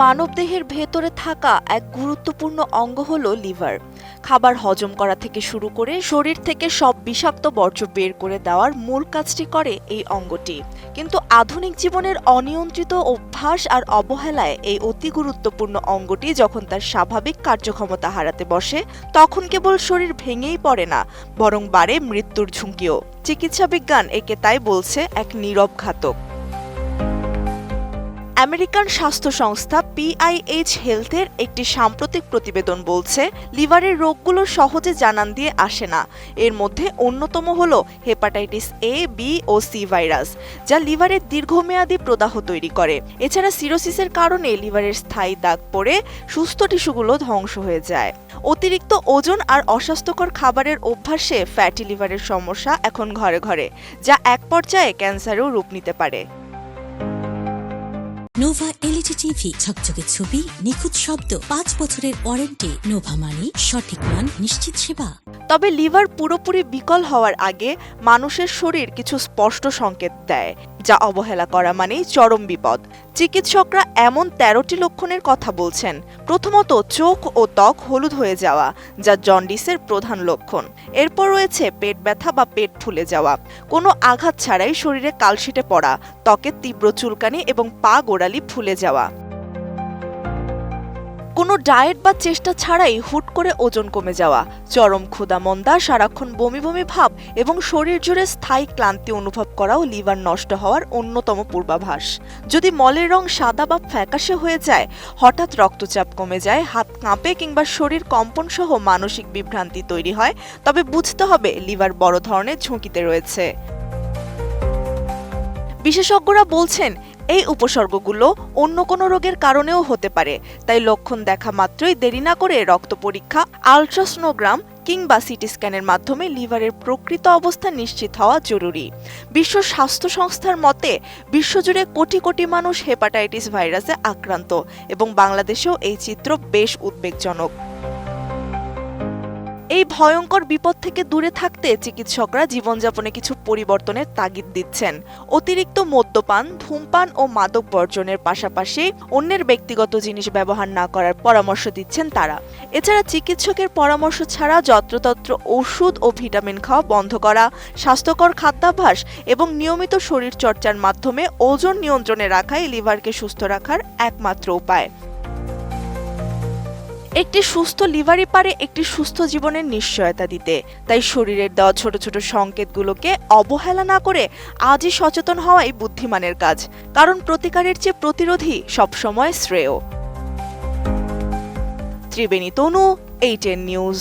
মানবদেহের ভেতরে থাকা এক গুরুত্বপূর্ণ অঙ্গ হলো লিভার। খাবার হজম করা থেকে শুরু করে শরীর থেকে সব বিষাক্ত বর্জ্য বের করে দেওয়ার মূল কাজটি করে এই অঙ্গটি। কিন্তু আধুনিক জীবনের অনিয়ন্ত্রিত অভ্যাস আর অবহেলায় এই অতি গুরুত্বপূর্ণ অঙ্গটি যখন তার স্বাভাবিক কার্যক্ষমতা হারাতে বসে, তখন কেবল শরীর ভেঙেই পড়ে না, বরং বাড়ে মৃত্যুর ঝুঁকিও। চিকিৎসা বিজ্ঞান একে তাই বলছে এক নীরব ঘাতক। আমেরিকান স্বাস্থ্য সংস্থা PIH হেলথের একটি সাম্প্রতিক প্রতিবেদন বলছে, লিভারের রোগগুলো সহজে জানান দিয়ে আসে না। এর মধ্যে অন্যতম হল হেপাটাইটিস A, B ও C ভাইরাস, যা লিভারের দীর্ঘমেয়াদী প্রদাহ তৈরি করে। এছাড়া সিরোসিসের কারণে লিভারের স্থায়ী দাগ পড়ে সুস্থ টিস্যুগুলো ধ্বংস হয়ে যায়। অতিরিক্ত ওজন আর অস্বাস্থ্যকর খাবারের অভ্যাসে ফ্যাটি লিভারের সমস্যা এখন ঘরে ঘরে, যা এক পর্যায়ে ক্যান্সারেও রূপ নিতে পারে। নোভা LED টিভি, ঝকঝকে ছবি, নিখুঁত শব্দ, 5 বছরের ওয়ারেন্টি। নোভা মানে সঠিক মান, নিশ্চিত সেবা। তবে লিভার পুরোপুরি বিকল হওয়ার আগে মানুষের শরীর কিছু স্পষ্ট সংকেত দেয়, যা অবহেলা করা মানেই চরম বিপদ। চিকিৎসকরা এমন 13টি লক্ষণের কথা বলছেন। প্রথমত, চোখ ও ত্বক হলুদ হয়ে যাওয়া, যা জন্ডিসের প্রধান লক্ষণ। এরপর রয়েছে পেট ব্যথা বা পেট ফুলে যাওয়া, কোনো আঘাত ছাড়াই শরীরে কালশিটে পড়া, ত্বকে তীব্র চুলকানি এবং পা গোড়ালি ফুলে যাওয়া। কোনো ডায়েট বা চেষ্টা ছাড়াই হুট করে ওজন কমে যাওয়া, চরম ক্ষুধা মন্দা, সারাক্ষণ বমি বমি ভাব এবং শরীর জুড়ে স্থায়ী ক্লান্তি অনুভব করাও লিভার নষ্ট হওয়ার অন্যতম পূর্বাভাস। যদি মলের রং সাদা বা ফ্যাকাশে হয়ে যায়, হঠাৎ রক্তচাপ কমে যায়, হাত কাঁপে কিংবা শরীর কম্পন সহ মানসিক বিভ্রান্তি তৈরি হয়, তবে বুঝতে হবে লিভার বড় ধরনের ঝুঁকিতে রয়েছে। বিশেষজ্ঞরা বলছেন, এই উপসর্গগুলো অন্য কোনো রোগের কারণেও হতে পারে। তাই লক্ষণ দেখা মাত্রই দেরি না করে রক্ত পরীক্ষা, আলট্রাসোনোগ্রাম কিংবা সিটি স্ক্যানের মাধ্যমে লিভারের প্রকৃত অবস্থা নিশ্চিত হওয়া জরুরি। বিশ্ব স্বাস্থ্য সংস্থার মতে, বিশ্বজুড়ে কোটি কোটি মানুষ হেপাটাইটিস ভাইরাসে আক্রান্ত এবং বাংলাদেশেও এই চিত্র বেশ উদ্বেগজনক। এই ভয়ঙ্কর বিপদ থেকে দূরে থাকতে চিকিৎসকরা জীবনযাপনে কিছু পরিবর্তনের তাগিদ দিচ্ছেন। অতিরিক্ত মদ্যপান, ধূমপান ও মাদক বর্জনের পাশাপাশি অন্যের ব্যক্তিগত জিনিস ব্যবহার না করার পরামর্শ দিচ্ছেন তারা। এছাড়া চিকিৎসকের পরামর্শ ছাড়া যত্রতত্র ওষুধ ও ভিটামিন খাওয়া বন্ধ করা, স্বাস্থ্যকর খাদ্যাভ্যাস এবং নিয়মিত শরীর চর্চার মাধ্যমে ওজন নিয়ন্ত্রণে রাখাই লিভারকে সুস্থ রাখার একমাত্র উপায়। একটি সুস্থ লিভারই পারে একটি সুস্থ জীবনের নিশ্চয়তা দিতে। তাই শরীরের দেওয়া ছোট ছোট সংকেতগুলোকে অবহেলা না করে আজই সচেতন হওয়াই বুদ্ধিমানের কাজ, কারণ প্রতিকারের চেয়ে প্রতিরোধই সবসময় শ্রেয়। ত্রিবেণী তনু, ATN নিউজ।